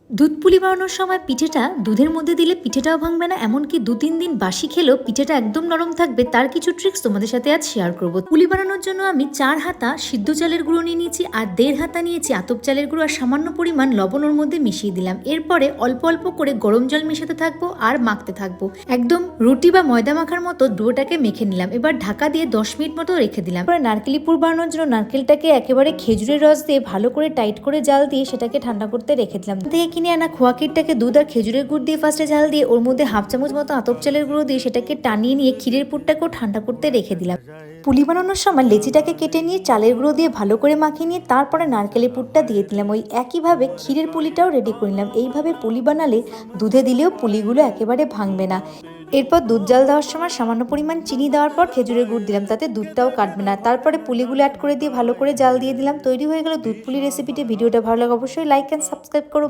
দুধ পুলি বানানোর সময় পিঠেটা দুধের মধ্যে দিলে পিঠেটাও ভাঙবে না, এমনকি 2-3 দিন বাসি খেলেও পিঠেটা একদম নরম থাকবে। তার কিছু ট্রিক্স তোমাদের সাথে আজ শেয়ার করব। পুলি বানানোর জন্য আমি 4 হাতা সিদ্ধ চালের গুঁড়ো নিয়ে নিয়েছি আর 1.5 হাতা নিয়েছি আতপ চালের গুঁড়ো আর সামান্য পরিমাণ লবণ ওর মধ্যে মিশিয়ে দিলাম। এরপরে অল্প অল্প করে গরম জল মেশাতে থাকবো আর মাখতে থাকবো। একদম রুটি বা ময়দা মাখার মতো ডোটাকে মেখে নিলাম। এবার ঢাকা দিয়ে 10 মিনিট মতো রেখে দিলাম। এরপরে নারকেলি পুর বানানোর জন্য নারকেলটাকে একেবারে খেজুরের রস দিয়ে ভালো করে টাইট করে জাল দিয়ে সেটাকে ঠান্ডা করতে রেখে দিলাম। থেকে কিনে আনা খোয়া ক্ষীরটাকে দুধ আর খেজুরের গুড় দিয়ে ফার্স্টে ঝাল দিয়ে ওর মধ্যে হাফ চামচ মতো আতপ চালের গুঁড়ো দিয়ে সেটাকে টানিয়ে নিয়ে ক্ষীরের পুরটাকেও ঠান্ডা করতে রেখে দিলাম। পুলি বানানোর সময় লেচিটাকে কেটে নিয়ে চালের গুঁড়ো দিয়ে ভালো করে মাখিয়ে নিয়ে তারপরে নারকেলের পুরটা দিয়ে দিলাম। ওই একইভাবে ক্ষীরের পুলিটাও রেডি করে নিলাম। এইভাবে পুলি বানালে দুধে দিলেও পুলিগুলো একেবারে ভাঙবে না। এরপর দুধ জাল দেওয়ার সময় সামান্য পরিমাণ চিনি দেওয়ার পর খেজুরের গুড় দিলাম, তাতে দুধটাও কাটবে না। তারপরে পুলিগুলো অ্যাড করে দিয়ে ভালো করে জাল দিয়ে দিলাম। তৈরি হয়ে গেল দুধ পুলি রেসিপিটি। ভিডিওটা ভালো লাগে অবশ্যই লাইক অ্যান্ড সাবস্ক্রাইব করো।